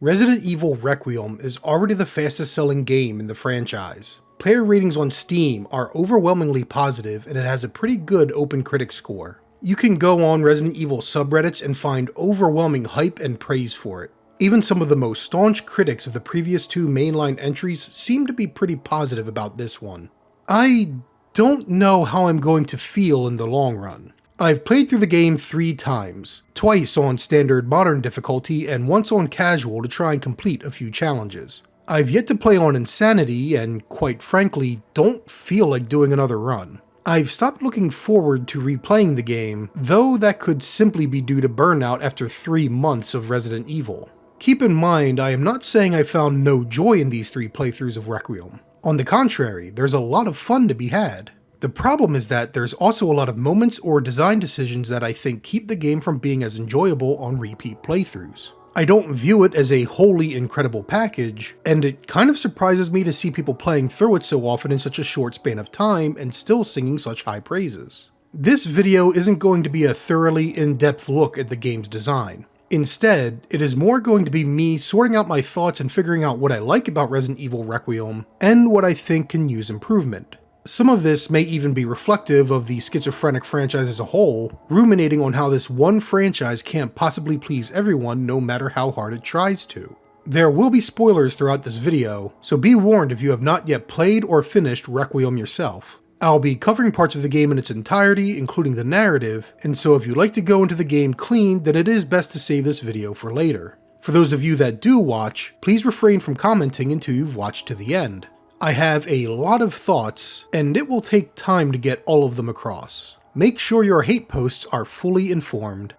Resident Evil Requiem is already the fastest selling game in the franchise. Player ratings on Steam are overwhelmingly positive and it has a pretty good open critic score. You can go on Resident Evil subreddits and find overwhelming hype and praise for it. Even some of the most staunch critics of the previous two mainline entries seem to be pretty positive about this one. I don't know how I'm going to feel in the long run. I've played through the game 3 times, twice on standard modern difficulty and once on casual to try and complete a few challenges. I've yet to play on insanity and, quite frankly, don't feel like doing another run. I've stopped looking forward to replaying the game, though that could simply be due to burnout after 3 months of Resident Evil. Keep in mind, I am not saying I found no joy in these 3 playthroughs of Requiem. On the contrary, there's a lot of fun to be had. The problem is that there's also a lot of moments or design decisions that I think keep the game from being as enjoyable on repeat playthroughs. I don't view it as a wholly incredible package, and it kind of surprises me to see people playing through it so often in such a short span of time and still singing such high praises. This video isn't going to be a thoroughly in-depth look at the game's design. Instead, it is more going to be me sorting out my thoughts and figuring out what I like about Resident Evil Requiem, and what I think can use improvement. Some of this may even be reflective of the schizophrenic franchise as a whole, ruminating on how this one franchise can't possibly please everyone no matter how hard it tries to. There will be spoilers throughout this video, so be warned if you have not yet played or finished Requiem yourself. I'll be covering parts of the game in its entirety, including the narrative, and so if you like to go into the game clean, then it is best to save this video for later. For those of you that do watch, please refrain from commenting until you've watched to the end. I have a lot of thoughts, and it will take time to get all of them across. Make sure your hate posts are fully informed.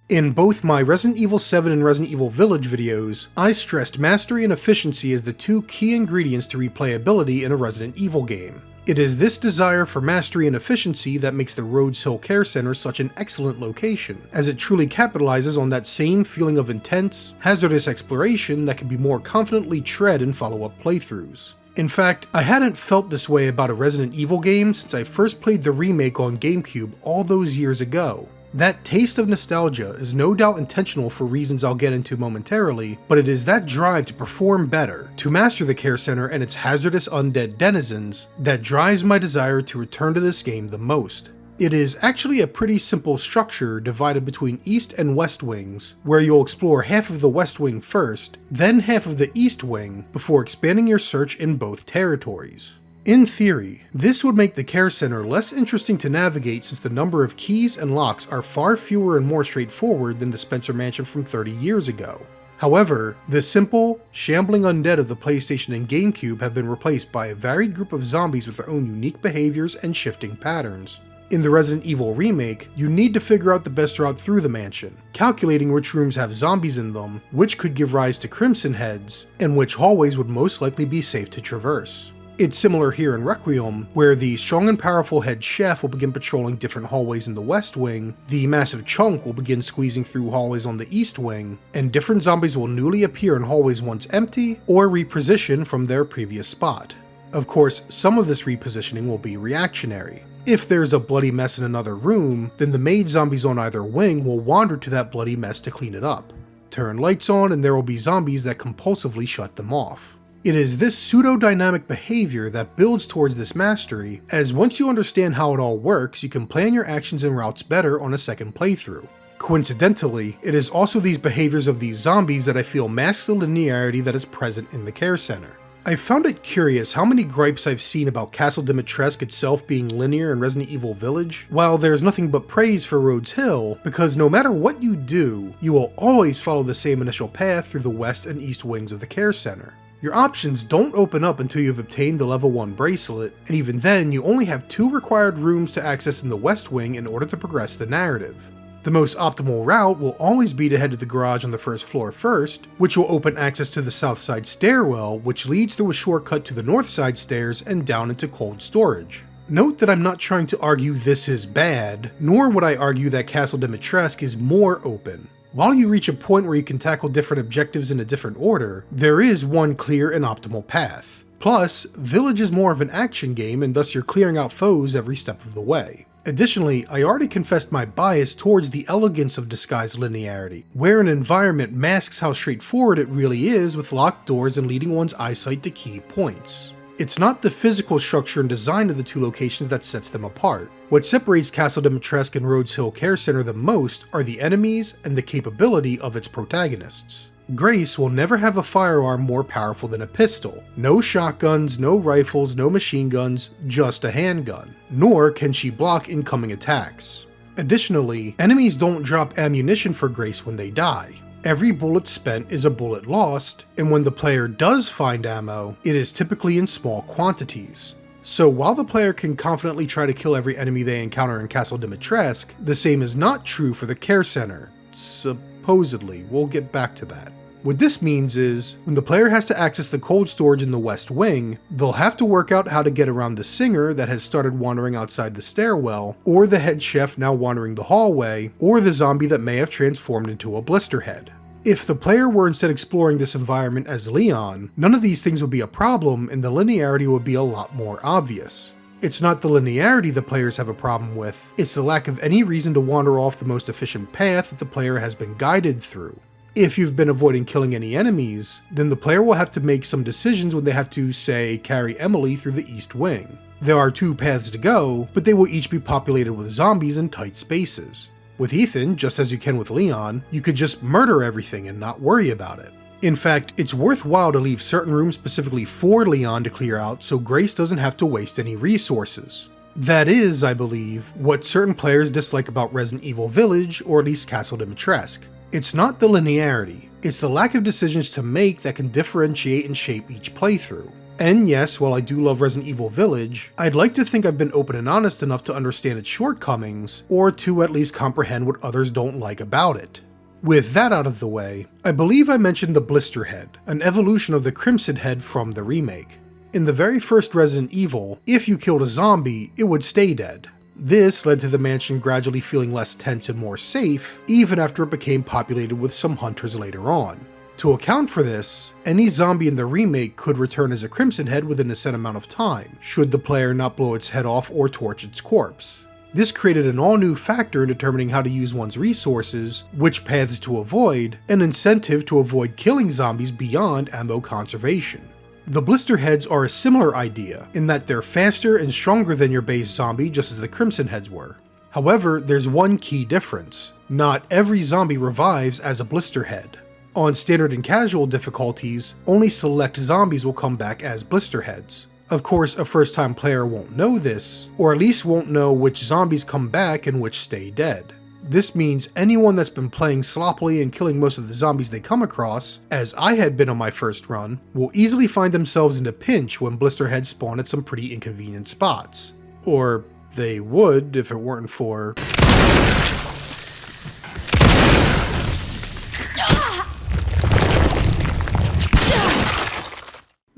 In both my Resident Evil 7 and Resident Evil Village videos, I stressed mastery and efficiency as the 2 key ingredients to replayability in a Resident Evil game. It is this desire for mastery and efficiency that makes the Rhodes Hill Care Center such an excellent location, as it truly capitalizes on that same feeling of intense, hazardous exploration that can be more confidently tread in follow-up playthroughs. In fact, I hadn't felt this way about a Resident Evil game since I first played the remake on GameCube all those years ago. That taste of nostalgia is no doubt intentional for reasons I'll get into momentarily, but it is that drive to perform better, to master the care center and its hazardous undead denizens, that drives my desire to return to this game the most. It is actually a pretty simple structure divided between East and West Wings, where you'll explore half of the West Wing first, then half of the East Wing, before expanding your search in both territories. In theory, this would make the care center less interesting to navigate since the number of keys and locks are far fewer and more straightforward than the Spencer Mansion from 30 years ago. However, the simple, shambling undead of the PlayStation and GameCube have been replaced by a varied group of zombies with their own unique behaviors and shifting patterns. In the Resident Evil remake, you need to figure out the best route through the mansion, calculating which rooms have zombies in them, which could give rise to Crimson Heads, and which hallways would most likely be safe to traverse. It's similar here in Requiem, where the strong and powerful head chef will begin patrolling different hallways in the West Wing, the massive chunk will begin squeezing through hallways on the East Wing, and different zombies will newly appear in hallways once empty, or reposition from their previous spot. Of course, some of this repositioning will be reactionary. If there's a bloody mess in another room, then the maid zombies on either wing will wander to that bloody mess to clean it up. Turn lights on and there will be zombies that compulsively shut them off. It is this pseudo-dynamic behavior that builds towards this mastery, as once you understand how it all works, you can plan your actions and routes better on a second playthrough. Coincidentally, it is also these behaviors of these zombies that I feel mask the linearity that is present in the care center. I found it curious how many gripes I've seen about Castle Dimitrescu itself being linear in Resident Evil Village, while there's nothing but praise for Rhodes Hill, because no matter what you do, you will always follow the same initial path through the west and east wings of the care center. Your options don't open up until you've obtained the level 1 bracelet, and even then you only have 2 required rooms to access in the West Wing in order to progress the narrative. The most optimal route will always be to head to the garage on the first floor first, which will open access to the south side stairwell, which leads through a shortcut to the north side stairs and down into cold storage. Note that I'm not trying to argue this is bad, nor would I argue that Castle Dimitrescu is more open. While you reach a point where you can tackle different objectives in a different order, there is one clear and optimal path. Plus, Village is more of an action game and thus you're clearing out foes every step of the way. Additionally, I already confessed my bias towards the elegance of disguised linearity, where an environment masks how straightforward it really is with locked doors and leading one's eyesight to key points. It's not the physical structure and design of the two locations that sets them apart. What separates Castle Dimitrescu and Rhodes Hill Care Center the most are the enemies and the capability of its protagonists. Grace will never have a firearm more powerful than a pistol. No shotguns, no rifles, no machine guns, just a handgun. Nor can she block incoming attacks. Additionally, enemies don't drop ammunition for Grace when they die. Every bullet spent is a bullet lost, and when the player does find ammo, it is typically in small quantities. So while the player can confidently try to kill every enemy they encounter in Castle Dimitrescu, the same is not true for the Care Center. Supposedly, we'll get back to that. What this means is, when the player has to access the cold storage in the West Wing, they'll have to work out how to get around the singer that has started wandering outside the stairwell, or the head chef now wandering the hallway, or the zombie that may have transformed into a blisterhead. If the player were instead exploring this environment as Leon, none of these things would be a problem and the linearity would be a lot more obvious. It's not the linearity the players have a problem with, it's the lack of any reason to wander off the most efficient path that the player has been guided through. If you've been avoiding killing any enemies, then the player will have to make some decisions when they have to, say, carry Emily through the East Wing. There are two paths to go, but they will each be populated with zombies in tight spaces. With Ethan, just as you can with Leon, you could just murder everything and not worry about it. In fact, it's worthwhile to leave certain rooms specifically for Leon to clear out so Grace doesn't have to waste any resources. That is, I believe, what certain players dislike about Resident Evil Village, or at least Castle Dimitrescu. It's not the linearity, it's the lack of decisions to make that can differentiate and shape each playthrough. And yes, while I do love Resident Evil Village, I'd like to think I've been open and honest enough to understand its shortcomings, or to at least comprehend what others don't like about it. With that out of the way, I believe I mentioned the Blister Head, an evolution of the Crimson Head from the remake. In the very first Resident Evil, if you killed a zombie, it would stay dead. This led to the mansion gradually feeling less tense and more safe, even after it became populated with some hunters later on. To account for this, any zombie in the remake could return as a Crimson Head within a set amount of time, should the player not blow its head off or torch its corpse. This created an all-new factor in determining how to use one's resources, which paths to avoid, an incentive to avoid killing zombies beyond ammo conservation. The Blister Heads are a similar idea, in that they're faster and stronger than your base zombie just as the Crimson Heads were. However, there's one key difference. Not every zombie revives as a Blister Head. On standard and casual difficulties, only select zombies will come back as Blister Heads. Of course, a first-time player won't know this, or at least won't know which zombies come back and which stay dead. This means anyone that's been playing sloppily and killing most of the zombies they come across, as I had been on my first run, will easily find themselves in a pinch when Blister Heads spawn at some pretty inconvenient spots. Or they would if it weren't for...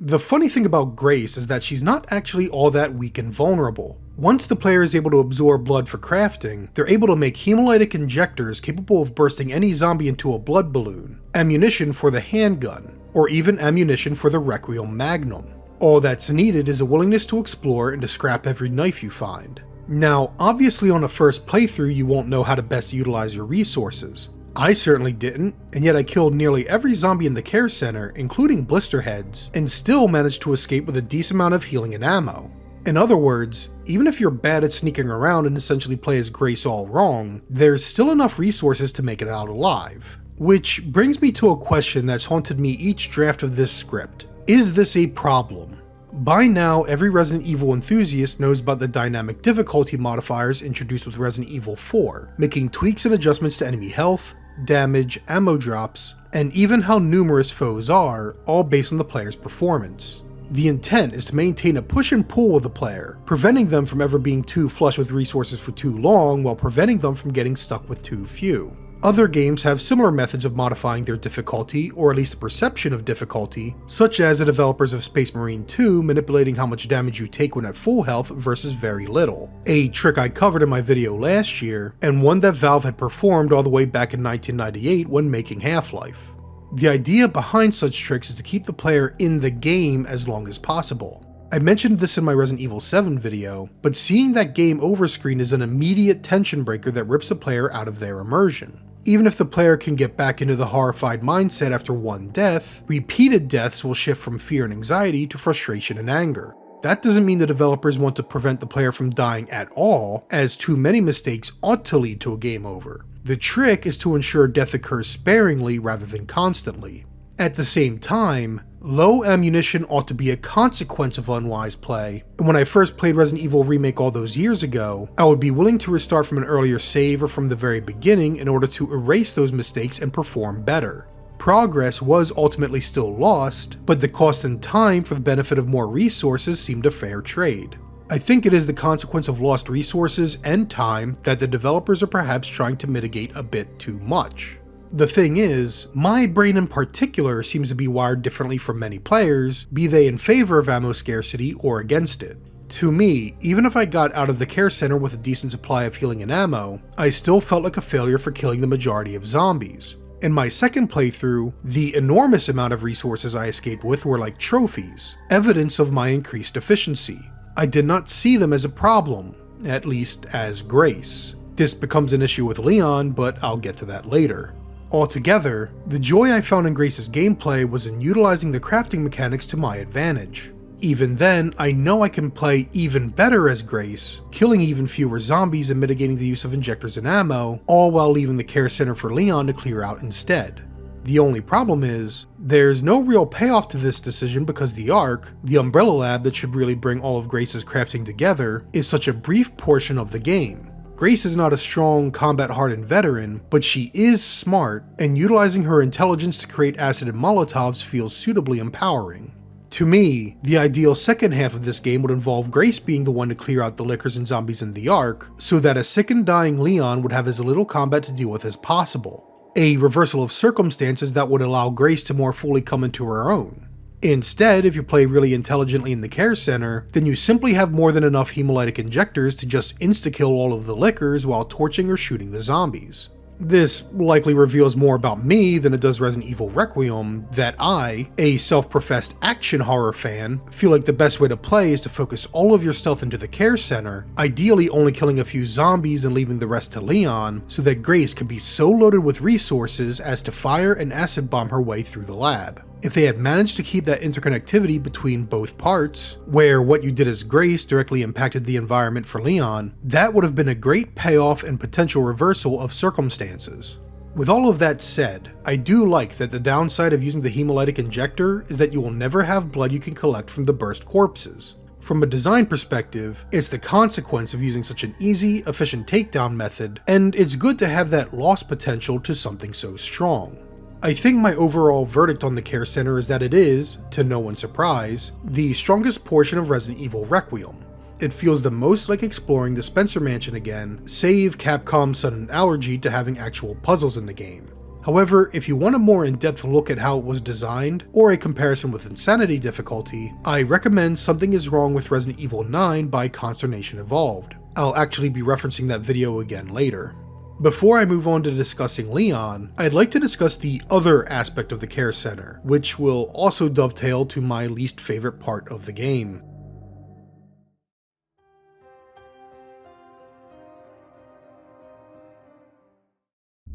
The funny thing about Grace is that she's not actually all that weak and vulnerable. Once the player is able to absorb blood for crafting, they're able to make hemolytic injectors capable of bursting any zombie into a blood balloon, ammunition for the handgun, or even ammunition for the Requiem Magnum. All that's needed is a willingness to explore and to scrap every knife you find. Now, obviously on a first playthrough you won't know how to best utilize your resources. I certainly didn't, and yet I killed nearly every zombie in the care center, including Blister Heads, and still managed to escape with a decent amount of healing and ammo. In other words, even if you're bad at sneaking around and essentially play as Grace all wrong, there's still enough resources to make it out alive. Which brings me to a question that's haunted me each draft of this script. Is this a problem? By now, every Resident Evil enthusiast knows about the dynamic difficulty modifiers introduced with Resident Evil 4, making tweaks and adjustments to enemy health, damage, ammo drops, and even how numerous foes are, all based on the player's performance. The intent is to maintain a push and pull with the player, preventing them from ever being too flush with resources for too long while preventing them from getting stuck with too few. Other games have similar methods of modifying their difficulty, or at least the perception of difficulty, such as the developers of Space Marine 2 manipulating how much damage you take when at full health versus very little. A trick I covered in my video last year, and one that Valve had performed all the way back in 1998 when making Half-Life. The idea behind such tricks is to keep the player in the game as long as possible. I mentioned this in my Resident Evil 7 video, but seeing that game over screen is an immediate tension breaker that rips the player out of their immersion. Even if the player can get back into the horrified mindset after one death, repeated deaths will shift from fear and anxiety to frustration and anger. That doesn't mean the developers want to prevent the player from dying at all, as too many mistakes ought to lead to a game over. The trick is to ensure death occurs sparingly rather than constantly. At the same time, low ammunition ought to be a consequence of unwise play, and when I first played Resident Evil Remake all those years ago, I would be willing to restart from an earlier save or from the very beginning in order to erase those mistakes and perform better. Progress was ultimately still lost, but the cost and time for the benefit of more resources seemed a fair trade. I think it is the consequence of lost resources and time that the developers are perhaps trying to mitigate a bit too much. The thing is, my brain in particular seems to be wired differently from many players, be they in favor of ammo scarcity or against it. To me, even if I got out of the care center with a decent supply of healing and ammo, I still felt like a failure for killing the majority of zombies. In my second playthrough, the enormous amount of resources I escaped with were like trophies, evidence of my increased efficiency. I did not see them as a problem, at least as Grace. This becomes an issue with Leon, but I'll get to that later. Altogether, the joy I found in Grace's gameplay was in utilizing the crafting mechanics to my advantage. Even then, I know I can play even better as Grace, killing even fewer zombies and mitigating the use of injectors and ammo, all while leaving the care center for Leon to clear out instead. The only problem is, there's no real payoff to this decision because the Ark, the Umbrella Lab that should really bring all of Grace's crafting together, is such a brief portion of the game. Grace is not a strong, combat-hardened veteran, but she is smart, and utilizing her intelligence to create acid and Molotovs feels suitably empowering. To me, the ideal second half of this game would involve Grace being the one to clear out the lickers and zombies in the Ark, so that a sick and dying Leon would have as little combat to deal with as possible. A reversal of circumstances that would allow Grace to more fully come into her own. Instead, if you play really intelligently in the care center, then you simply have more than enough hemolytic injectors to just insta-kill all of the lickers while torching or shooting the zombies. This likely reveals more about me than it does Resident Evil Requiem, that I, a self-professed action horror fan, feel like the best way to play is to focus all of your stealth into the care center, ideally only killing a few zombies and leaving the rest to Leon, so that Grace can be so loaded with resources as to fire and acid bomb her way through the lab. If they had managed to keep that interconnectivity between both parts, where what you did as Grace directly impacted the environment for Leon, that would have been a great payoff and potential reversal of circumstances. With all of that said, I do like that the downside of using the hemolytic injector is that you will never have blood you can collect from the burst corpses. From a design perspective, it's the consequence of using such an easy, efficient takedown method, and it's good to have that loss potential to something so strong. I think my overall verdict on the care center is that it is, to no one's surprise, the strongest portion of Resident Evil Requiem. It feels the most like exploring the Spencer Mansion again, save Capcom's sudden allergy to having actual puzzles in the game. However, if you want a more in-depth look at how it was designed, or a comparison with Insanity difficulty, I recommend Something Is Wrong with Resident Evil 9 by Consternation Evolved. I'll actually be referencing that video again later. Before I move on to discussing Leon, I'd like to discuss the other aspect of the care center, which will also dovetail to my least favorite part of the game.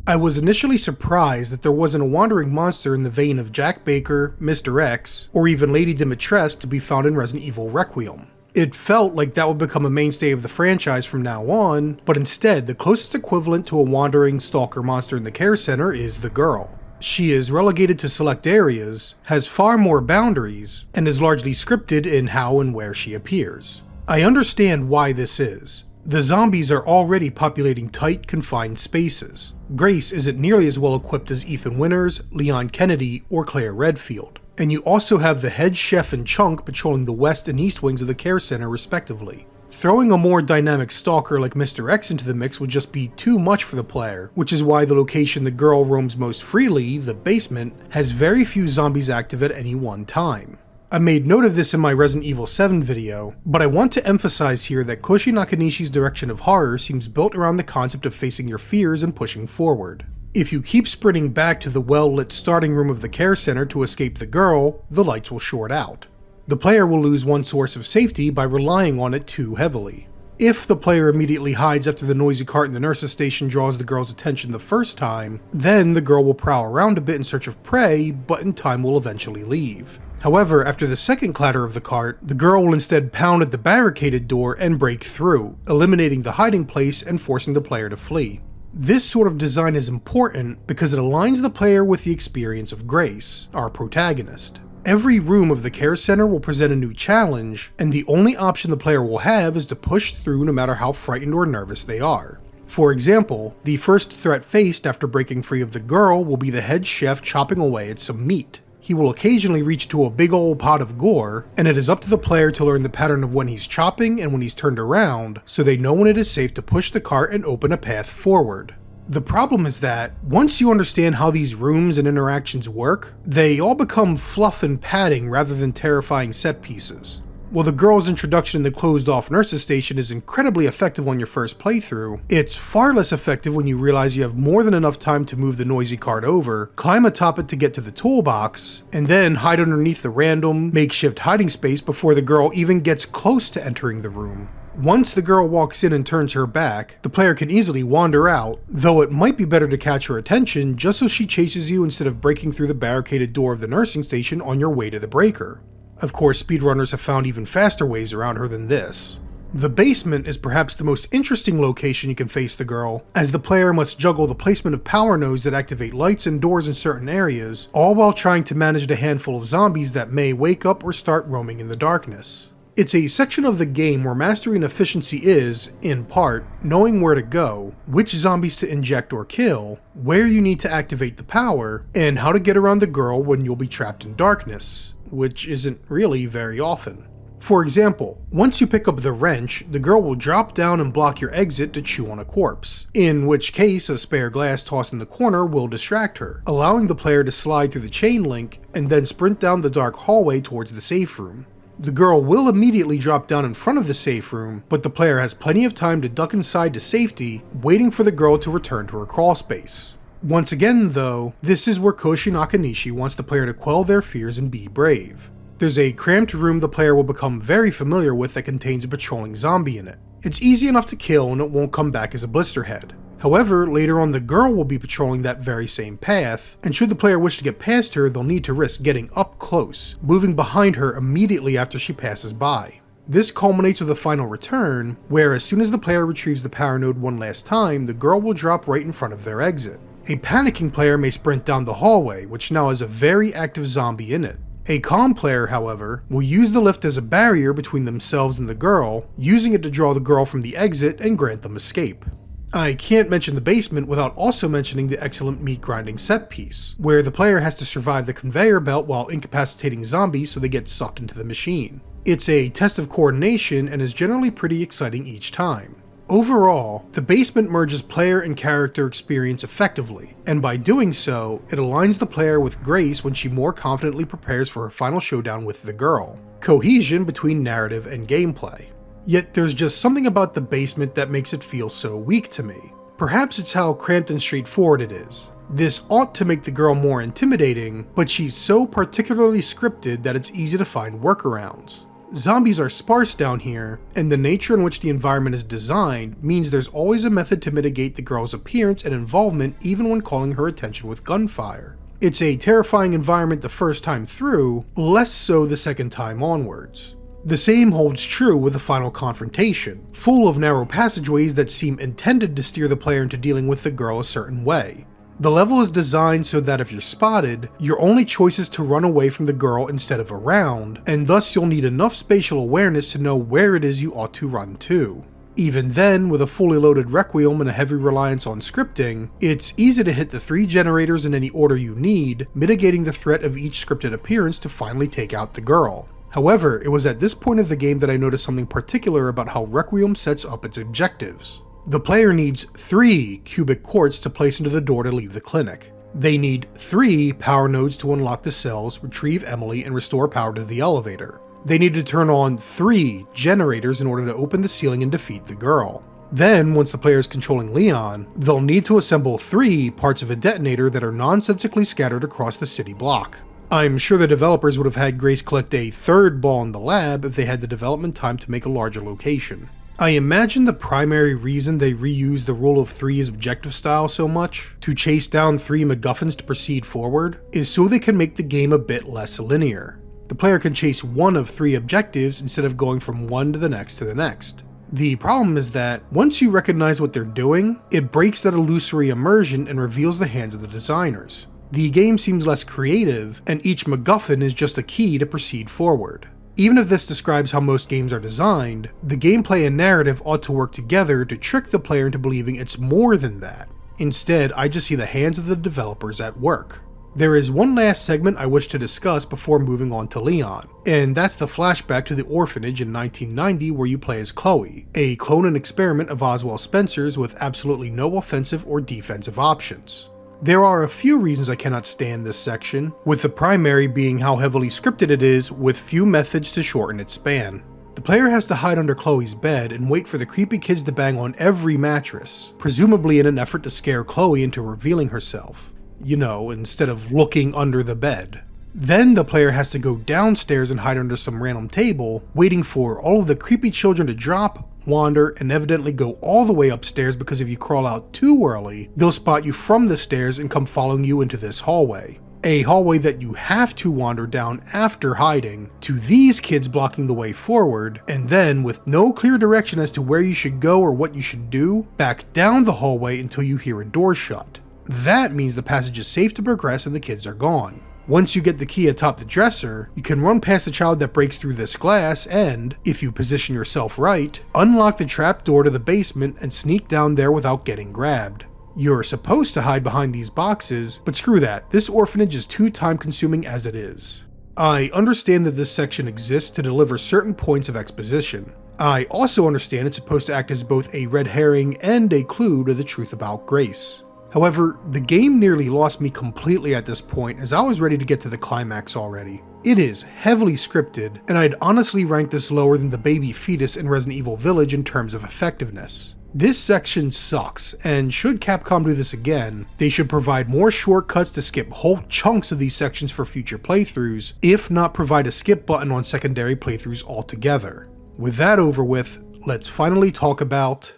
I was initially surprised that there wasn't a wandering monster in the vein of Jack Baker, Mr. X, or even Lady Dimitrescu to be found in Resident Evil Requiem. It felt like that would become a mainstay of the franchise from now on, but instead, the closest equivalent to a wandering stalker monster in the care center is the girl. She is relegated to select areas, has far more boundaries, and is largely scripted in how and where she appears. I understand why this is. The zombies are already populating tight, confined spaces. Grace isn't nearly as well equipped as Ethan Winters, Leon Kennedy, or Claire Redfield. And you also have the head chef and Chunk patrolling the west and east wings of the care center respectively. Throwing a more dynamic stalker like Mr. X into the mix would just be too much for the player, which is why the location the girl roams most freely, the basement, has very few zombies active at any one time. I made note of this in my Resident Evil 7 video, but I want to emphasize here that Koshi Nakanishi's direction of horror seems built around the concept of facing your fears and pushing forward. If you keep sprinting back to the well-lit starting room of the care center to escape the girl, the lights will short out. The player will lose one source of safety by relying on it too heavily. If the player immediately hides after the noisy cart in the nurse's station draws the girl's attention the first time, then the girl will prowl around a bit in search of prey, but in time will eventually leave. However, after the second clatter of the cart, the girl will instead pound at the barricaded door and break through, eliminating the hiding place and forcing the player to flee. This sort of design is important because it aligns the player with the experience of Grace, our protagonist. Every room of the care center will present a new challenge, and the only option the player will have is to push through no matter how frightened or nervous they are. For example, the first threat faced after breaking free of the girl will be the head chef chopping away at some meat. He will occasionally reach to a big old pot of gore, and it is up to the player to learn the pattern of when he's chopping and when he's turned around, so they know when it is safe to push the cart and open a path forward. The problem is that, once you understand how these rooms and interactions work, they all become fluff and padding rather than terrifying set pieces. While the girl's introduction in the closed-off nurse's station is incredibly effective on your first playthrough, it's far less effective when you realize you have more than enough time to move the noisy cart over, climb atop it to get to the toolbox, and then hide underneath the random, makeshift hiding space before the girl even gets close to entering the room. Once the girl walks in and turns her back, the player can easily wander out, though it might be better to catch her attention just so she chases you instead of breaking through the barricaded door of the nursing station on your way to the breaker. Of course, speedrunners have found even faster ways around her than this. The basement is perhaps the most interesting location you can face the girl, as the player must juggle the placement of power nodes that activate lights and doors in certain areas, all while trying to manage the handful of zombies that may wake up or start roaming in the darkness. It's a section of the game where mastery and efficiency is, in part, knowing where to go, which zombies to inject or kill, where you need to activate the power, and how to get around the girl when you'll be trapped in darkness, which isn't really very often. For example, once you pick up the wrench, the girl will drop down and block your exit to chew on a corpse, in which case a spare glass tossed in the corner will distract her, allowing the player to slide through the chain link and then sprint down the dark hallway towards the safe room. The girl will immediately drop down in front of the safe room, but the player has plenty of time to duck inside to safety, waiting for the girl to return to her crawl space. Once again though, this is where Koshi Nakanishi wants the player to quell their fears and be brave. There's a cramped room the player will become very familiar with that contains a patrolling zombie in it. It's easy enough to kill and it won't come back as a blister head. However, later on the girl will be patrolling that very same path, and should the player wish to get past her, they'll need to risk getting up close, moving behind her immediately after she passes by. This culminates with a final return, where as soon as the player retrieves the power node one last time, the girl will drop right in front of their exit. A panicking player may sprint down the hallway, which now has a very active zombie in it. A calm player, however, will use the lift as a barrier between themselves and the girl, using it to draw the girl from the exit and grant them escape. I can't mention the basement without also mentioning the excellent meat grinding set piece, where the player has to survive the conveyor belt while incapacitating zombies so they get sucked into the machine. It's a test of coordination and is generally pretty exciting each time. Overall, the basement merges player and character experience effectively, and by doing so, it aligns the player with Grace when she more confidently prepares for her final showdown with the girl. Cohesion between narrative and gameplay. Yet there's just something about the basement that makes it feel so weak to me. Perhaps it's how cramped and straightforward it is. This ought to make the girl more intimidating, but she's so particularly scripted that it's easy to find workarounds. Zombies are sparse down here, and the nature in which the environment is designed means there's always a method to mitigate the girl's appearance and involvement even when calling her attention with gunfire. It's a terrifying environment the first time through, less so the second time onwards. The same holds true with the final confrontation, full of narrow passageways that seem intended to steer the player into dealing with the girl a certain way. The level is designed so that if you're spotted, your only choice is to run away from the girl instead of around, and thus you'll need enough spatial awareness to know where it is you ought to run to. Even then, with a fully loaded Requiem and a heavy reliance on scripting, it's easy to hit the 3 generators in any order you need, mitigating the threat of each scripted appearance to finally take out the girl. However, it was at this point of the game that I noticed something particular about how Requiem sets up its objectives. The player needs 3 cubic quartz to place into the door to leave the clinic. They need 3 power nodes to unlock the cells, retrieve Emily, and restore power to the elevator. They need to turn on 3 generators in order to open the ceiling and defeat the girl. Then, once the player is controlling Leon, they'll need to assemble 3 parts of a detonator that are nonsensically scattered across the city block. I'm sure the developers would have had Grace collect a third ball in the lab if they had the development time to make a larger location. I imagine the primary reason they reused the rule of 3's objective style so much, to chase down 3 MacGuffins to proceed forward, is so they can make the game a bit less linear. The player can chase one of 3 objectives instead of going from one to the next to the next. The problem is that, once you recognize what they're doing, it breaks that illusory immersion and reveals the hands of the designers. The game seems less creative, and each MacGuffin is just a key to proceed forward. Even if this describes how most games are designed, the gameplay and narrative ought to work together to trick the player into believing it's more than that. Instead, I just see the hands of the developers at work. There is one last segment I wish to discuss before moving on to Leon, and that's the flashback to the orphanage in 1990 where you play as Chloe, a clone and experiment of Oswald Spencer's with absolutely no offensive or defensive options. There are a few reasons I cannot stand this section, with the primary being how heavily scripted it is with few methods to shorten its span. The player has to hide under Chloe's bed and wait for the creepy kids to bang on every mattress, presumably in an effort to scare Chloe into revealing herself. You know, instead of looking under the bed. Then the player has to go downstairs and hide under some random table, waiting for all of the creepy children to drop, wander, and evidently go all the way upstairs because if you crawl out too early, they'll spot you from the stairs and come following you into this hallway. A hallway that you have to wander down after hiding, to these kids blocking the way forward, and then, with no clear direction as to where you should go or what you should do, back down the hallway until you hear a door shut. That means the passage is safe to progress and the kids are gone. Once you get the key atop the dresser, you can run past the child that breaks through this glass and, if you position yourself right, unlock the trap door to the basement and sneak down there without getting grabbed. You're supposed to hide behind these boxes, but screw that, this orphanage is too time consuming as it is. I understand that this section exists to deliver certain points of exposition. I also understand it's supposed to act as both a red herring and a clue to the truth about Grace. However, the game nearly lost me completely at this point as I was ready to get to the climax already. It is heavily scripted, and I'd honestly rank this lower than the baby fetus in Resident Evil Village in terms of effectiveness. This section sucks, and should Capcom do this again, they should provide more shortcuts to skip whole chunks of these sections for future playthroughs, if not provide a skip button on secondary playthroughs altogether. With that over with, let's finally talk about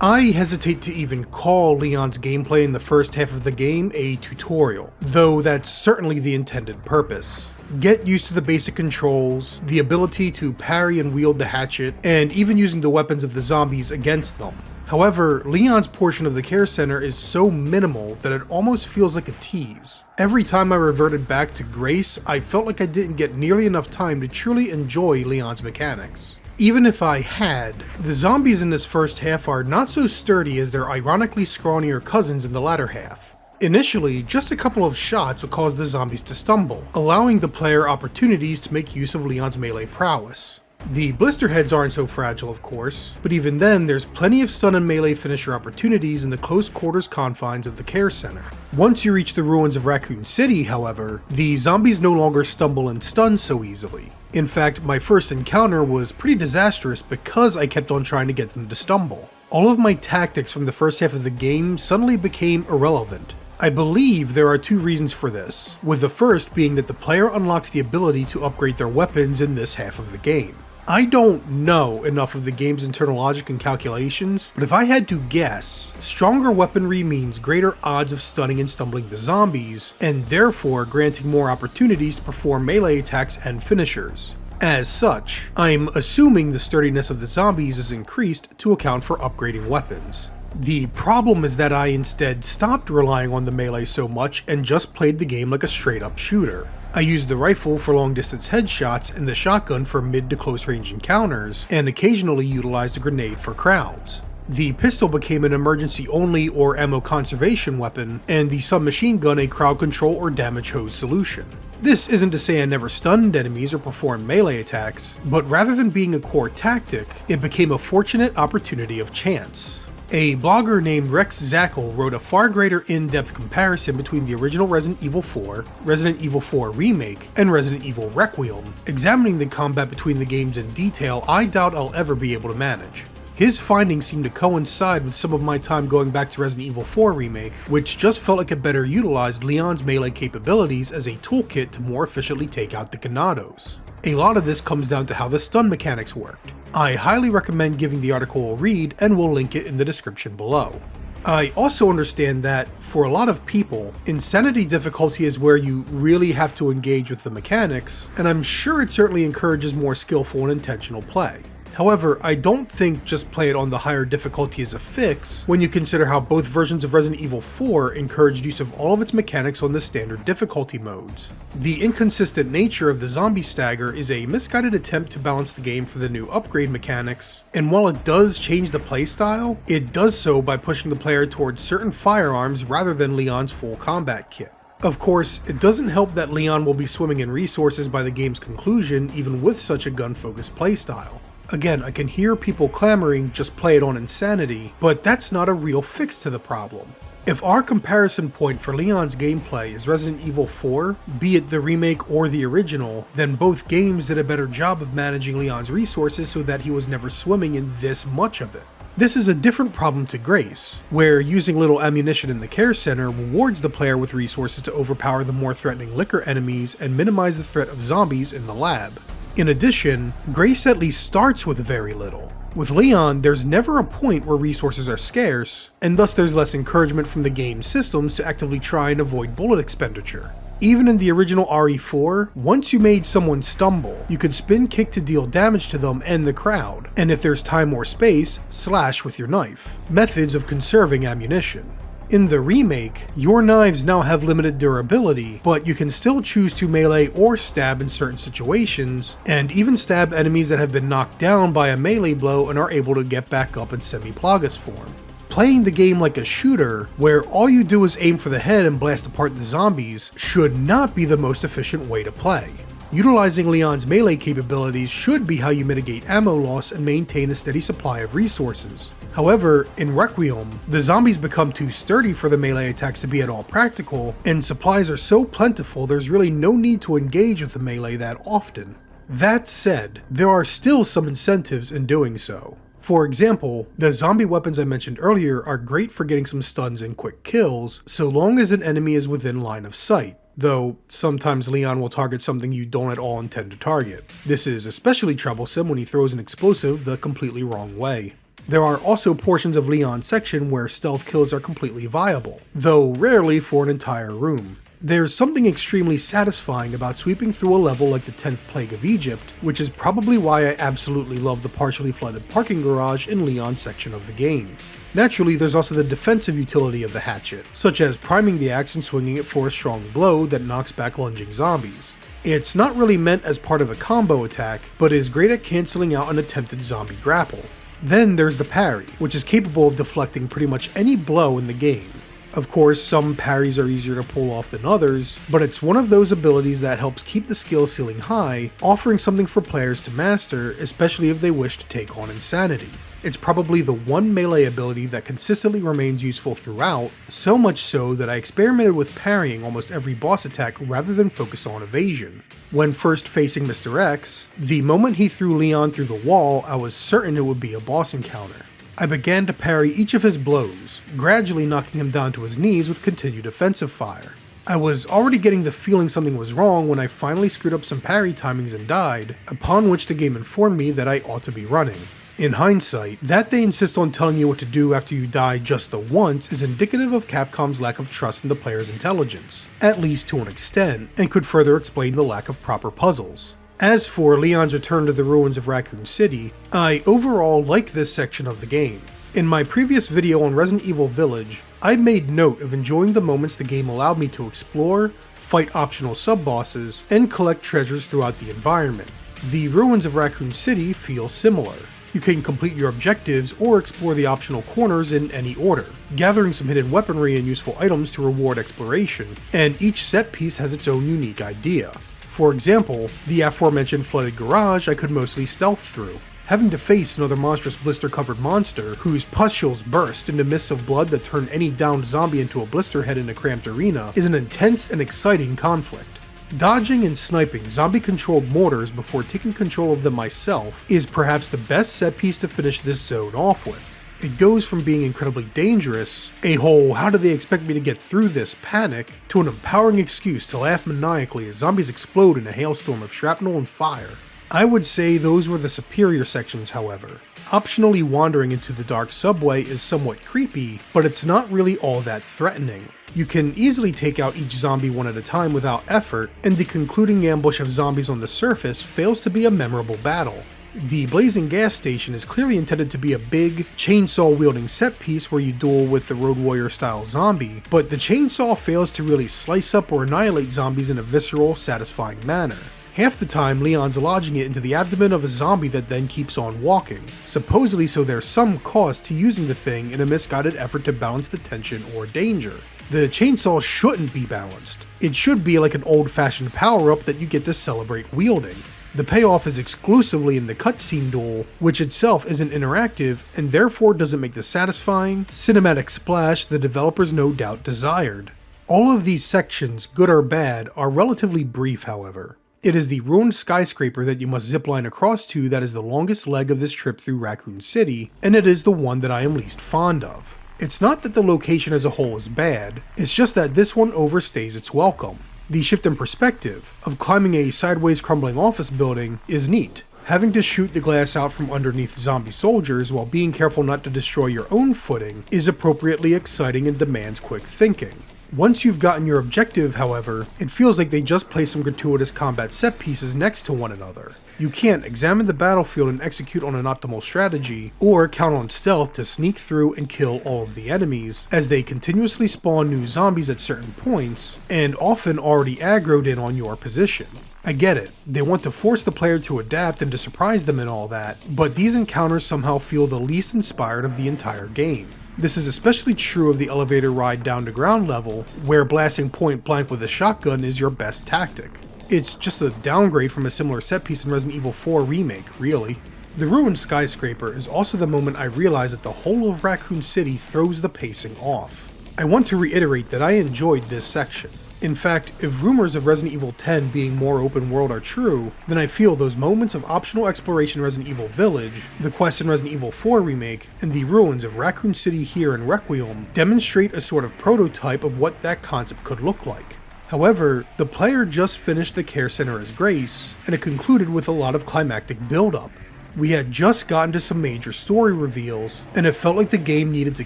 I hesitate to even call Leon's gameplay in the first half of the game a tutorial, though that's certainly the intended purpose. Get used to the basic controls, the ability to parry and wield the hatchet, and even using the weapons of the zombies against them. However, Leon's portion of the care center is so minimal that it almost feels like a tease. Every time I reverted back to Grace, I felt like I didn't get nearly enough time to truly enjoy Leon's mechanics. Even if I had, the zombies in this first half are not so sturdy as their ironically scrawnier cousins in the latter half. Initially, just a couple of shots will cause the zombies to stumble, allowing the player opportunities to make use of Leon's melee prowess. The blister heads aren't so fragile, of course, but even then there's plenty of stun and melee finisher opportunities in the close quarters confines of the care center. Once you reach the ruins of Raccoon City, however, the zombies no longer stumble and stun so easily. In fact, my first encounter was pretty disastrous because I kept on trying to get them to stumble. All of my tactics from the first half of the game suddenly became irrelevant. I believe there are 2 reasons for this, with the first being that the player unlocks the ability to upgrade their weapons in this half of the game. I don't know enough of the game's internal logic and calculations, but if I had to guess, stronger weaponry means greater odds of stunning and stumbling the zombies, and therefore granting more opportunities to perform melee attacks and finishers. As such, I'm assuming the sturdiness of the zombies is increased to account for upgrading weapons. The problem is that I instead stopped relying on the melee so much and just played the game like a straight up shooter. I used the rifle for long distance headshots and the shotgun for mid to close range encounters, and occasionally utilized a grenade for crowds. The pistol became an emergency only or ammo conservation weapon, and the submachine gun a crowd control or damage hose solution. This isn't to say I never stunned enemies or performed melee attacks, but rather than being a core tactic, it became a fortunate opportunity of chance. A blogger named Rex Zakel wrote a far greater in-depth comparison between the original Resident Evil 4, Resident Evil 4 Remake, and Resident Evil Requiem, examining the combat between the games in detail I doubt I'll ever be able to manage. His findings seem to coincide with some of my time going back to Resident Evil 4 Remake, which just felt like it better utilized Leon's melee capabilities as a toolkit to more efficiently take out the Ganados. A lot of this comes down to how the stun mechanics worked. I highly recommend giving the article a read, and we'll link it in the description below. I also understand that, for a lot of people, Insanity difficulty is where you really have to engage with the mechanics, and I'm sure it certainly encourages more skillful and intentional play. However, I don't think just play it on the higher difficulty is a fix when you consider how both versions of Resident Evil 4 encouraged use of all of its mechanics on the standard difficulty modes. The inconsistent nature of the zombie stagger is a misguided attempt to balance the game for the new upgrade mechanics, and while it does change the playstyle, it does so by pushing the player towards certain firearms rather than Leon's full combat kit. Of course, it doesn't help that Leon will be swimming in resources by the game's conclusion even with such a gun-focused playstyle. Again, I can hear people clamoring just play it on Insanity, but that's not a real fix to the problem. If our comparison point for Leon's gameplay is Resident Evil 4, be it the remake or the original, then both games did a better job of managing Leon's resources so that he was never swimming in this much of it. This is a different problem to Grace, where using little ammunition in the care center rewards the player with resources to overpower the more threatening liquor enemies and minimize the threat of zombies in the lab. In addition, Grace at least starts with very little. With Leon, there's never a point where resources are scarce, and thus there's less encouragement from the game's systems to actively try and avoid bullet expenditure. Even in the original RE4, once you made someone stumble, you could spin kick to deal damage to them and the crowd, and if there's time or space, slash with your knife. Methods of conserving ammunition. In the remake, your knives now have limited durability, but you can still choose to melee or stab in certain situations, and even stab enemies that have been knocked down by a melee blow and are able to get back up in semi-Plagas form. Playing the game like a shooter, where all you do is aim for the head and blast apart the zombies, should not be the most efficient way to play. Utilizing Leon's melee capabilities should be how you mitigate ammo loss and maintain a steady supply of resources. However, in Requiem, the zombies become too sturdy for the melee attacks to be at all practical, and supplies are so plentiful there's really no need to engage with the melee that often. That said, there are still some incentives in doing so. For example, the zombie weapons I mentioned earlier are great for getting some stuns and quick kills, so long as an enemy is within line of sight. Though, sometimes Leon will target something you don't at all intend to target. This is especially troublesome when he throws an explosive the completely wrong way. There are also portions of Leon's section where stealth kills are completely viable, though rarely for an entire room. There's something extremely satisfying about sweeping through a level like the 10th Plague of Egypt, which is probably why I absolutely love the partially flooded parking garage in Leon's section of the game. Naturally, there's also the defensive utility of the hatchet, such as priming the axe and swinging it for a strong blow that knocks back lunging zombies. It's not really meant as part of a combo attack, but is great at cancelling out an attempted zombie grapple. Then there's the parry, which is capable of deflecting pretty much any blow in the game. Of course, some parries are easier to pull off than others, but it's one of those abilities that helps keep the skill ceiling high, offering something for players to master, especially if they wish to take on Insanity. It's probably the one melee ability that consistently remains useful throughout, so much so that I experimented with parrying almost every boss attack rather than focus on evasion. When first facing Mr. X, the moment he threw Leon through the wall, I was certain it would be a boss encounter. I began to parry each of his blows, gradually knocking him down to his knees with continued offensive fire. I was already getting the feeling something was wrong when I finally screwed up some parry timings and died, upon which the game informed me that I ought to be running. In hindsight, that they insist on telling you what to do after you die just the once is indicative of Capcom's lack of trust in the player's intelligence, at least to an extent, and could further explain the lack of proper puzzles. As for Leon's return to the ruins of Raccoon City, I overall like this section of the game. In my previous video on Resident Evil Village, I made note of enjoying the moments the game allowed me to explore, fight optional sub-bosses, and collect treasures throughout the environment. The ruins of Raccoon City feel similar. You can complete your objectives or explore the optional corners in any order, gathering some hidden weaponry and useful items to reward exploration, and each set piece has its own unique idea. For example, the aforementioned flooded garage I could mostly stealth through. Having to face another monstrous blister-covered monster whose pustules burst into mists of blood that turn any downed zombie into a blister head in a cramped arena is an intense and exciting conflict. Dodging and sniping zombie-controlled mortars before taking control of them myself is perhaps the best set piece to finish this zone off with. It goes from being incredibly dangerous, a whole "how do they expect me to get through this" panic, to an empowering excuse to laugh maniacally as zombies explode in a hailstorm of shrapnel and fire. I would say those were the superior sections, however. Optionally wandering into the dark subway is somewhat creepy, but it's not really all that threatening. You can easily take out each zombie one at a time without effort, and the concluding ambush of zombies on the surface fails to be a memorable battle. The blazing gas station is clearly intended to be a big, chainsaw-wielding set piece where you duel with the Road Warrior-style zombie, but the chainsaw fails to really slice up or annihilate zombies in a visceral, satisfying manner. Half the time, Leon's lodging it into the abdomen of a zombie that then keeps on walking, supposedly so there's some cost to using the thing in a misguided effort to balance the tension or danger. The chainsaw shouldn't be balanced. It should be like an old-fashioned power-up that you get to celebrate wielding. The payoff is exclusively in the cutscene duel, which itself isn't interactive and therefore doesn't make the satisfying, cinematic splash the developers no doubt desired. All of these sections, good or bad, are relatively brief, however. It is the ruined skyscraper that you must zipline across to that is the longest leg of this trip through Raccoon City, and it is the one that I am least fond of. It's not that the location as a whole is bad, it's just that this one overstays its welcome. The shift in perspective of climbing a sideways crumbling office building is neat. Having to shoot the glass out from underneath zombie soldiers while being careful not to destroy your own footing is appropriately exciting and demands quick thinking. Once you've gotten your objective, however, it feels like they just place some gratuitous combat set pieces next to one another. You can't examine the battlefield and execute on an optimal strategy, or count on stealth to sneak through and kill all of the enemies, as they continuously spawn new zombies at certain points, and often already aggroed in on your position. I get it, they want to force the player to adapt and to surprise them and all that, but these encounters somehow feel the least inspired of the entire game. This is especially true of the elevator ride down to ground level, where blasting point blank with a shotgun is your best tactic. It's just a downgrade from a similar set piece in Resident Evil 4 Remake, really. The ruined skyscraper is also the moment I realize that the whole of Raccoon City throws the pacing off. I want to reiterate that I enjoyed this section. In fact, if rumors of Resident Evil 10 being more open world are true, then I feel those moments of optional exploration in Resident Evil Village, the quest in Resident Evil 4 Remake, and the ruins of Raccoon City here in Requiem demonstrate a sort of prototype of what that concept could look like. However, the player just finished the care center as Grace, and it concluded with a lot of climactic build-up. We had just gotten to some major story reveals, and it felt like the game needed to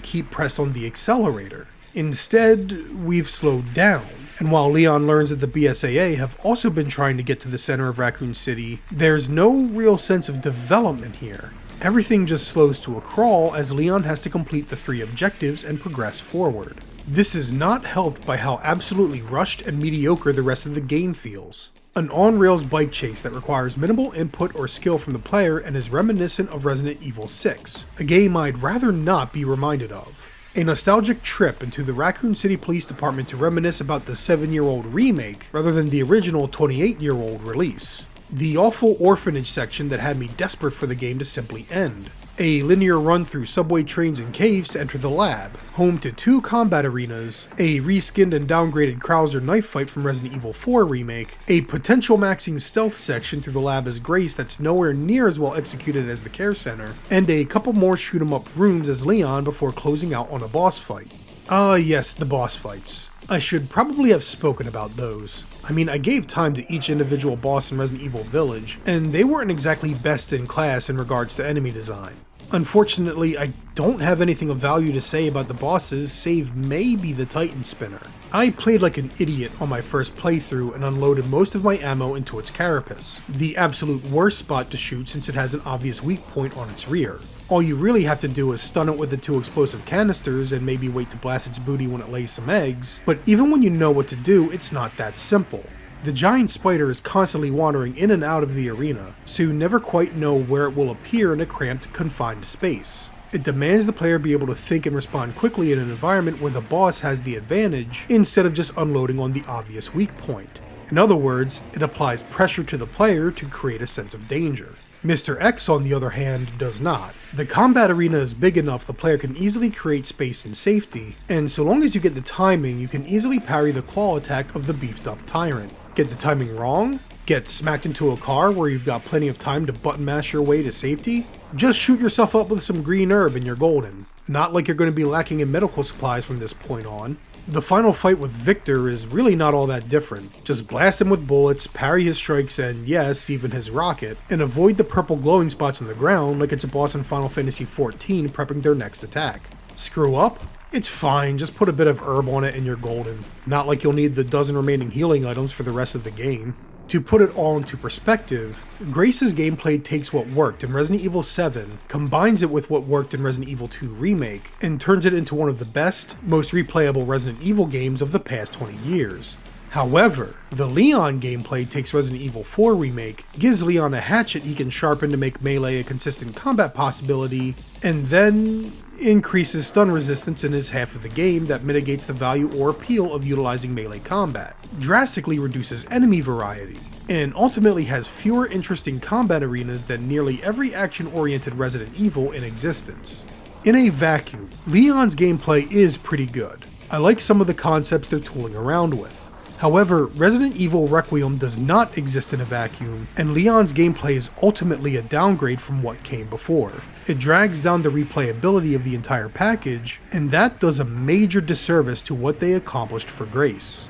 keep pressed on the accelerator. Instead, we've slowed down, and while Leon learns that the BSAA have also been trying to get to the center of Raccoon City, there's no real sense of development here. Everything just slows to a crawl as Leon has to complete the 3 objectives and progress forward. This is not helped by how absolutely rushed and mediocre the rest of the game feels. An on-rails bike chase that requires minimal input or skill from the player and is reminiscent of Resident Evil 6, a game I'd rather not be reminded of. A nostalgic trip into the Raccoon City Police Department to reminisce about the 7-year-old remake rather than the original 28-year-old release. The awful orphanage section that had me desperate for the game to simply end. A linear run through subway trains and caves to enter the lab, home to 2 combat arenas, a reskinned and downgraded Krauser knife fight from Resident Evil 4 Remake, a potential maxing stealth section through the lab as Grace that's nowhere near as well executed as the care center, and a couple more shoot 'em up rooms as Leon before closing out on a boss fight. Yes, the boss fights. I should probably have spoken about those. I mean, I gave time to each individual boss in Resident Evil Village, and they weren't exactly best in class in regards to enemy design. Unfortunately, I don't have anything of value to say about the bosses, save maybe the Titan Spinner. I played like an idiot on my first playthrough and unloaded most of my ammo into its carapace, the absolute worst spot to shoot since it has an obvious weak point on its rear. All you really have to do is stun it with the 2 explosive canisters and maybe wait to blast its booty when it lays some eggs, but even when you know what to do, it's not that simple. The giant spider is constantly wandering in and out of the arena, so you never quite know where it will appear in a cramped, confined space. It demands the player be able to think and respond quickly in an environment where the boss has the advantage, instead of just unloading on the obvious weak point. In other words, it applies pressure to the player to create a sense of danger. Mr. X, on the other hand, does not. The combat arena is big enough the player can easily create space and safety, and so long as you get the timing, you can easily parry the claw attack of the beefed up tyrant. Get the timing wrong? Get smacked into a car where you've got plenty of time to button mash your way to safety? Just shoot yourself up with some green herb and you're golden. Not like you're going to be lacking in medical supplies from this point on. The final fight with Victor is really not all that different. Just blast him with bullets, parry his strikes and yes, even his rocket, and avoid the purple glowing spots on the ground like it's a boss in Final Fantasy XIV prepping their next attack. Screw up? It's fine, just put a bit of herb on it and you're golden. Not like you'll need the dozen remaining healing items for the rest of the game. To put it all into perspective, Grace's gameplay takes what worked in Resident Evil 7, combines it with what worked in Resident Evil 2 Remake, and turns it into one of the best, most replayable Resident Evil games of the past 20 years. However, the Leon gameplay takes Resident Evil 4 Remake, gives Leon a hatchet he can sharpen to make melee a consistent combat possibility, and then increases stun resistance in his half of the game that mitigates the value or appeal of utilizing melee combat, drastically reduces enemy variety, and ultimately has fewer interesting combat arenas than nearly every action-oriented Resident Evil in existence. In a vacuum, Leon's gameplay is pretty good. I like some of the concepts they're tooling around with. However, Resident Evil Requiem does not exist in a vacuum, and Leon's gameplay is ultimately a downgrade from what came before. It drags down the replayability of the entire package, and that does a major disservice to what they accomplished for Grace.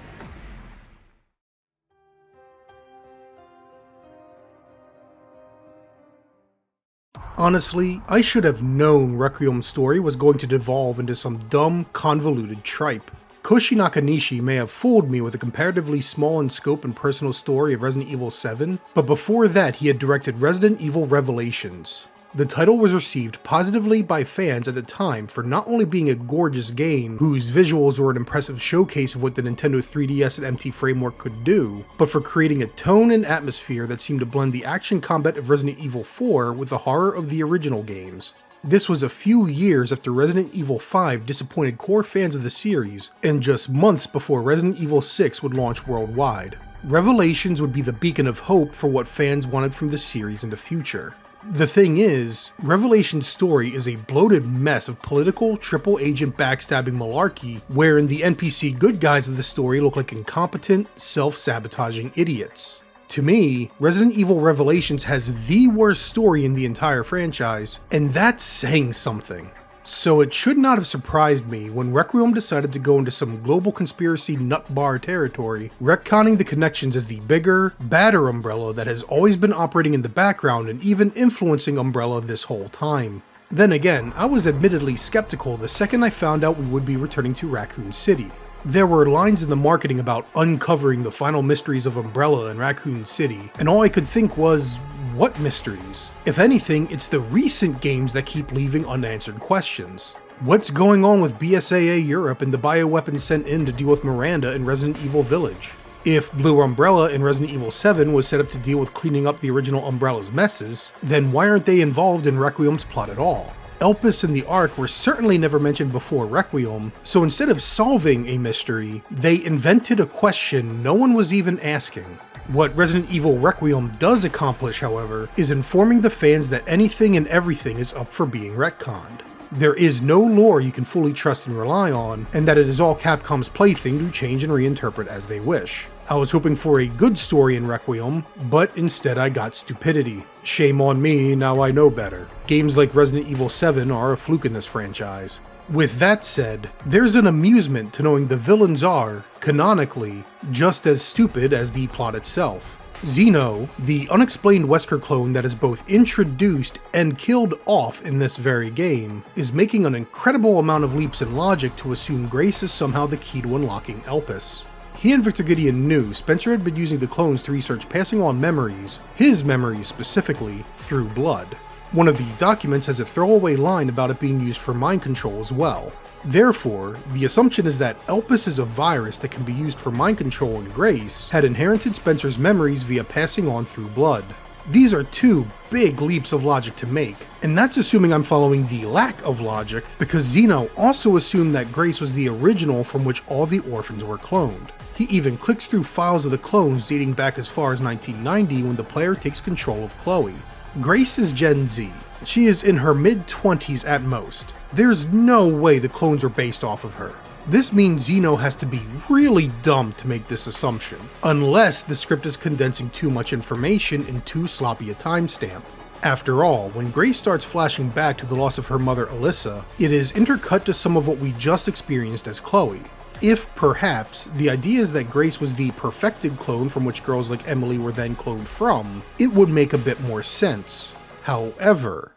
Honestly, I should have known Requiem's story was going to devolve into some dumb, convoluted tripe. Koshi Nakanishi may have fooled me with a comparatively small in scope and personal story of Resident Evil 7, but before that he had directed Resident Evil Revelations. The title was received positively by fans at the time for not only being a gorgeous game whose visuals were an impressive showcase of what the Nintendo 3DS and MT framework could do, but for creating a tone and atmosphere that seemed to blend the action combat of Resident Evil 4 with the horror of the original games. This was a few years after Resident Evil 5 disappointed core fans of the series, and just months before Resident Evil 6 would launch worldwide. Revelations would be the beacon of hope for what fans wanted from the series in the future. The thing is, Revelations' story is a bloated mess of political, triple agent backstabbing malarkey, wherein the NPC good guys of the story look like incompetent, self-sabotaging idiots. To me, Resident Evil Revelations has the worst story in the entire franchise, and that's saying something. So it should not have surprised me when Requiem decided to go into some global conspiracy nut bar territory, retconning the connections as the bigger, badder Umbrella that has always been operating in the background and even influencing Umbrella this whole time. Then again, I was admittedly skeptical the second I found out we would be returning to Raccoon City. There were lines in the marketing about uncovering the final mysteries of Umbrella and Raccoon City, and all I could think was, what mysteries? If anything, it's the recent games that keep leaving unanswered questions. What's going on with BSAA Europe and the bioweapons sent in to deal with Miranda in Resident Evil Village? If Blue Umbrella in Resident Evil 7 was set up to deal with cleaning up the original Umbrella's messes, then why aren't they involved in Requiem's plot at all? Elpis and the Ark were certainly never mentioned before Requiem, so instead of solving a mystery, they invented a question no one was even asking. What Resident Evil Requiem does accomplish, however, is informing the fans that anything and everything is up for being retconned. There is no lore you can fully trust and rely on, and that it is all Capcom's plaything to change and reinterpret as they wish. I was hoping for a good story in Requiem, but instead I got stupidity. Shame on me, now I know better. Games like Resident Evil 7 are a fluke in this franchise. With that said, there's an amusement to knowing the villains are, canonically, just as stupid as the plot itself. Xeno, the unexplained Wesker clone that is both introduced and killed off in this very game, is making an incredible amount of leaps in logic to assume Grace is somehow the key to unlocking Elpis. He and Victor Gideon knew Spencer had been using the clones to research passing on memories, his memories specifically, through blood. One of the documents has a throwaway line about it being used for mind control as well. Therefore, the assumption is that Elpis is a virus that can be used for mind control, and Grace had inherited Spencer's memories via passing on through blood. These are two big leaps of logic to make, and that's assuming I'm following the lack of logic, because Xeno also assumed that Grace was the original from which all the orphans were cloned. He even clicks through files of the clones dating back as far as 1990 when the player takes control of Chloe. Grace is Gen Z. She is in her mid-20s at most. There's no way the clones are based off of her. This means Zeno has to be really dumb to make this assumption, unless the script is condensing too much information in too sloppy a timestamp. After all, when Grace starts flashing back to the loss of her mother Alyssa, it is intercut to some of what we just experienced as Chloe. If, perhaps, the idea is that Grace was the perfected clone from which girls like Emily were then cloned from, it would make a bit more sense. However,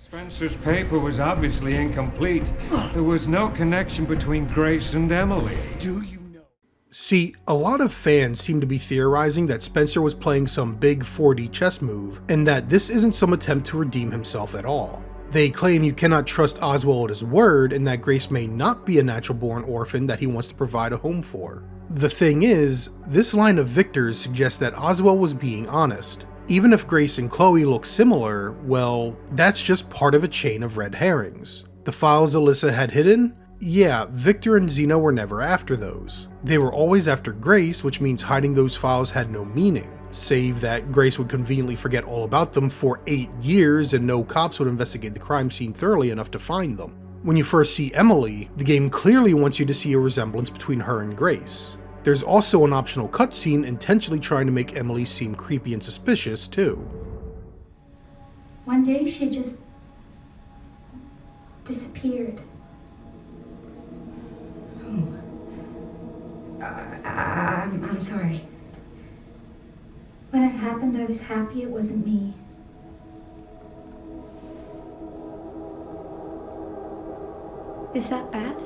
Spencer's paper was obviously incomplete. There was no connection between Grace and Emily. Do you know? See, a lot of fans seem to be theorizing that Spencer was playing some big 4D chess move, and that this isn't some attempt to redeem himself at all. They claim you cannot trust Oswald at his word, and that Grace may not be a natural-born orphan that he wants to provide a home for. The thing is, this line of Victor's suggests that Oswald was being honest. Even if Grace and Chloe look similar, well, that's just part of a chain of red herrings. The files Alyssa had hidden? Yeah, Victor and Zeno were never after those. They were always after Grace, which means hiding those files had no meaning, save that Grace would conveniently forget all about them for 8 years and no cops would investigate the crime scene thoroughly enough to find them. When you first see Emily, the game clearly wants you to see a resemblance between her and Grace. There's also an optional cutscene intentionally trying to make Emily seem creepy and suspicious, too. One day she just disappeared. I'm sorry. When it happened, I was happy it wasn't me. Is that bad?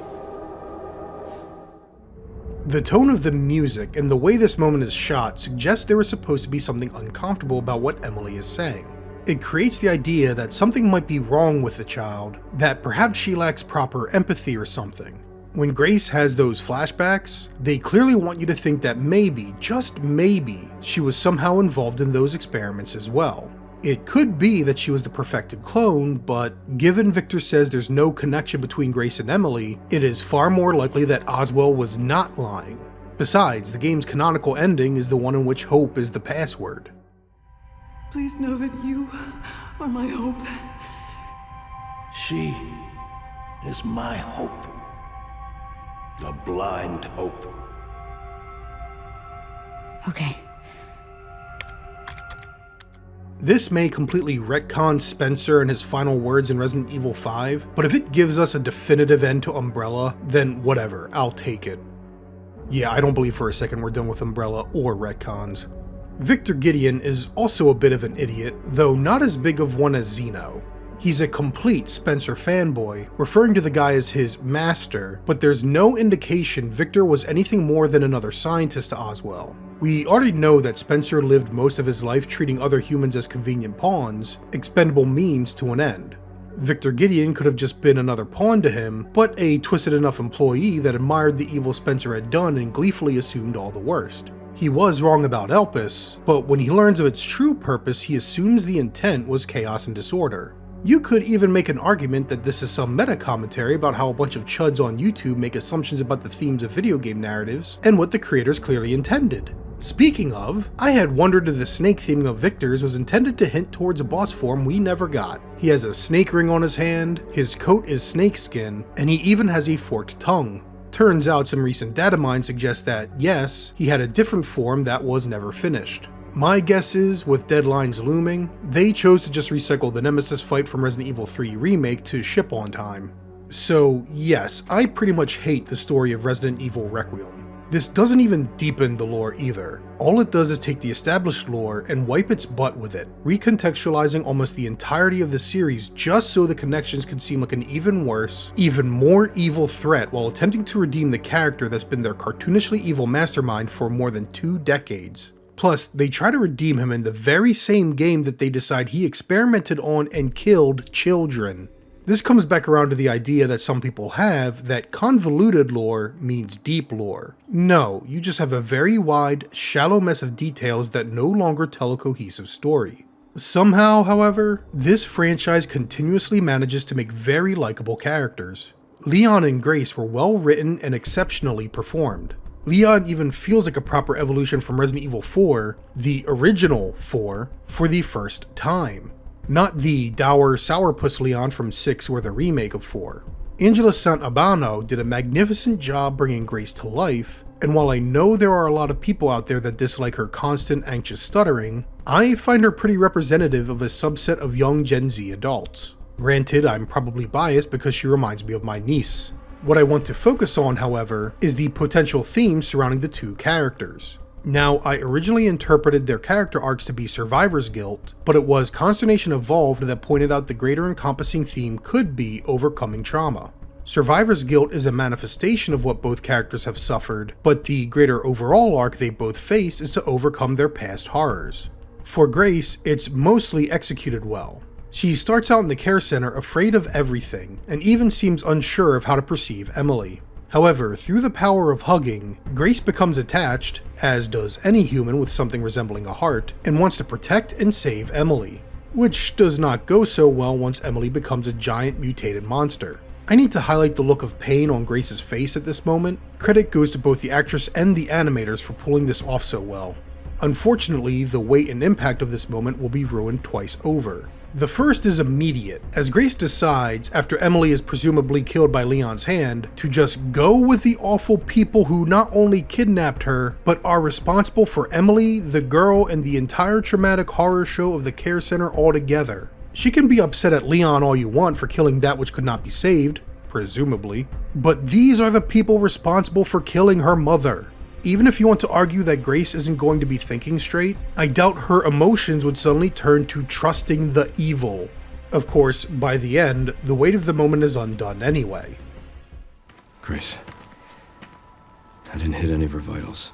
The tone of the music and the way this moment is shot suggests there was supposed to be something uncomfortable about what Emily is saying. It creates the idea that something might be wrong with the child, that perhaps she lacks proper empathy or something. When Grace has those flashbacks, they clearly want you to think that maybe, just maybe, she was somehow involved in those experiments as well. It could be that she was the perfected clone, but given Victor says there's no connection between Grace and Emily, it is far more likely that Oswald was not lying. Besides, the game's canonical ending is the one in which hope is the password. Please know that you are my hope. She is my hope. A blind hope. Okay. This may completely retcon Spencer and his final words in Resident Evil 5, but if it gives us a definitive end to Umbrella, then whatever, I'll take it. Yeah, I don't believe for a second we're done with Umbrella or retcons. Victor Gideon is also a bit of an idiot, though not as big of one as Zeno. He's a complete Spencer fanboy, referring to the guy as his master, but there's no indication Victor was anything more than another scientist to Oswald. We already know that Spencer lived most of his life treating other humans as convenient pawns, expendable means to an end. Victor Gideon could have just been another pawn to him, but a twisted enough employee that admired the evil Spencer had done and gleefully assumed all the worst. He was wrong about Elpis, but when he learns of its true purpose, he assumes the intent was chaos and disorder. You could even make an argument that this is some meta-commentary about how a bunch of chuds on YouTube make assumptions about the themes of video game narratives and what the creators clearly intended. Speaking of, I had wondered if the snake theming of Victor's was intended to hint towards a boss form we never got. He has a snake ring on his hand, his coat is snakeskin, and he even has a forked tongue. Turns out some recent datamine suggests that, yes, he had a different form that was never finished. My guess is, with deadlines looming, they chose to just recycle the Nemesis fight from Resident Evil 3 Remake to ship on time. So yes, I pretty much hate the story of Resident Evil Requiem. This doesn't even deepen the lore either. All it does is take the established lore and wipe its butt with it, recontextualizing almost the entirety of the series just so the connections can seem like an even worse, even more evil threat while attempting to redeem the character that's been their cartoonishly evil mastermind for more than 2 decades. Plus, they try to redeem him in the very same game that they decide he experimented on and killed children. This comes back around to the idea that some people have that convoluted lore means deep lore. No, you just have a very wide, shallow mess of details that no longer tell a cohesive story. Somehow, however, this franchise continuously manages to make very likable characters. Leon and Grace were well written and exceptionally performed. Leon even feels like a proper evolution from Resident Evil 4, the original 4, for the first time. Not the dour sourpuss Leon from 6 or the remake of 4. Angela Santabano did a magnificent job bringing Grace to life, and while I know there are a lot of people out there that dislike her constant anxious stuttering, I find her pretty representative of a subset of young Gen Z adults. Granted, I'm probably biased because she reminds me of my niece. What I want to focus on, however, is the potential themes surrounding the two characters. Now, I originally interpreted their character arcs to be survivor's guilt, but it was Consternation Evolved that pointed out the greater encompassing theme could be overcoming trauma. Survivor's guilt is a manifestation of what both characters have suffered, but the greater overall arc they both face is to overcome their past horrors. For Grace, it's mostly executed well. She starts out in the care center afraid of everything, and even seems unsure of how to perceive Emily. However, through the power of hugging, Grace becomes attached, as does any human with something resembling a heart, and wants to protect and save Emily. Which does not go so well once Emily becomes a giant mutated monster. I need to highlight the look of pain on Grace's face at this moment. Credit goes to both the actress and the animators for pulling this off so well. Unfortunately, the weight and impact of this moment will be ruined twice over. The first is immediate, as Grace decides, after Emily is presumably killed by Leon's hand, to just go with the awful people who not only kidnapped her, but are responsible for Emily, the girl, and the entire traumatic horror show of the care center altogether. She can be upset at Leon all you want for killing that which could not be saved, presumably, but these are the people responsible for killing her mother. Even if you want to argue that Grace isn't going to be thinking straight, I doubt her emotions would suddenly turn to trusting the evil. Of course, by the end, the weight of the moment is undone anyway. Grace, I didn't hit any of her vitals.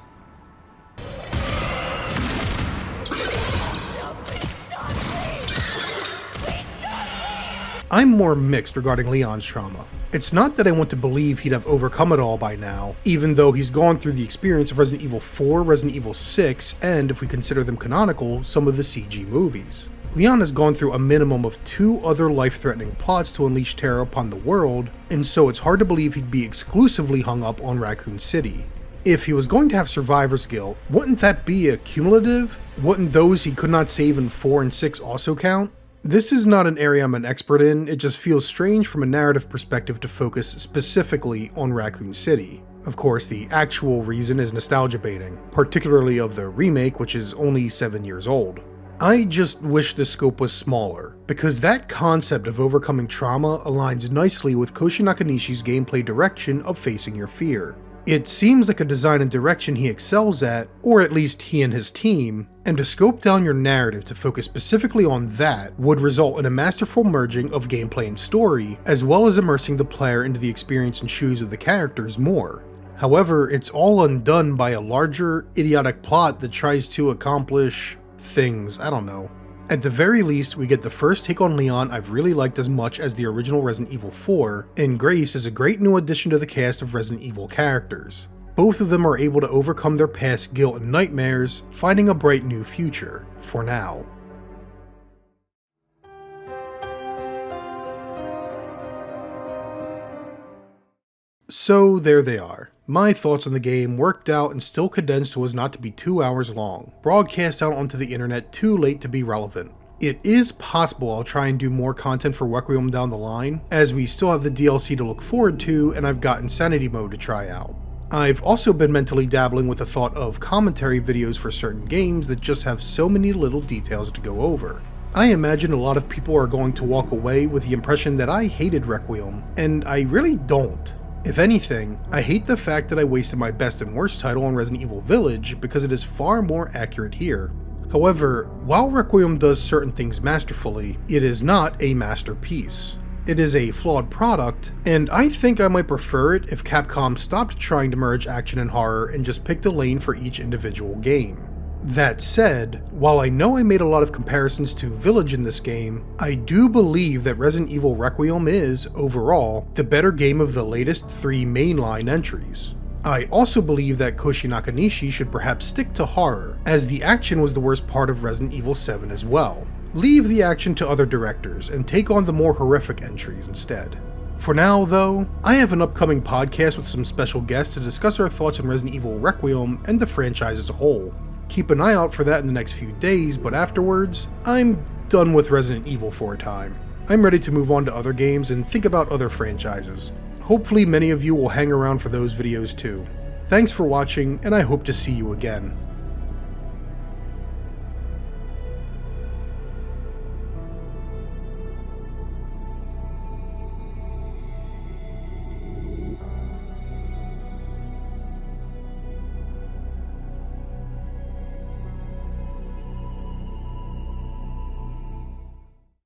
I'm more mixed regarding Leon's trauma. It's not that I want to believe he'd have overcome it all by now, even though he's gone through the experience of Resident Evil 4, Resident Evil 6, and, if we consider them canonical, some of the CG movies. Leon has gone through a minimum of 2 other life-threatening plots to unleash terror upon the world, and so it's hard to believe he'd be exclusively hung up on Raccoon City. If he was going to have survivor's guilt, wouldn't that be a cumulative? Wouldn't those he could not save in 4 and 6 also count? This is not an area I'm an expert in, it just feels strange from a narrative perspective to focus specifically on Raccoon City. Of course, the actual reason is nostalgia baiting, particularly of the remake, which is only 7 years old. I just wish the scope was smaller, because that concept of overcoming trauma aligns nicely with Koshi Nakanishi's gameplay direction of facing your fear. It seems like a design and direction he excels at, or at least he and his team, and to scope down your narrative to focus specifically on that would result in a masterful merging of gameplay and story, as well as immersing the player into the experience and shoes of the characters more. However, it's all undone by a larger, idiotic plot that tries to accomplish things, I don't know. At the very least, we get the first take on Leon I've really liked as much as the original Resident Evil 4, and Grace is a great new addition to the cast of Resident Evil characters. Both of them are able to overcome their past guilt and nightmares, finding a bright new future, for now. So there they are. My thoughts on the game worked out and still condensed so as not to be 2 hours long, broadcast out onto the internet too late to be relevant. It is possible I'll try and do more content for Requiem down the line, as we still have the DLC to look forward to and I've got Insanity Mode to try out. I've also been mentally dabbling with the thought of commentary videos for certain games that just have so many little details to go over. I imagine a lot of people are going to walk away with the impression that I hated Requiem, and I really don't. If anything, I hate the fact that I wasted my best and worst title on Resident Evil Village because it is far more accurate here. However, while Requiem does certain things masterfully, it is not a masterpiece. It is a flawed product, and I think I might prefer it if Capcom stopped trying to merge action and horror and just picked a lane for each individual game. That said, while I know I made a lot of comparisons to Village in this game, I do believe that Resident Evil Requiem is, overall, the better game of the latest 3 mainline entries. I also believe that Koshi Nakanishi should perhaps stick to horror, as the action was the worst part of Resident Evil 7 as well. Leave the action to other directors and take on the more horrific entries instead. For now, though, I have an upcoming podcast with some special guests to discuss our thoughts on Resident Evil Requiem and the franchise as a whole. Keep an eye out for that in the next few days, but afterwards, I'm done with Resident Evil for a time. I'm ready to move on to other games and think about other franchises. Hopefully many of you will hang around for those videos too. Thanks for watching, and I hope to see you again.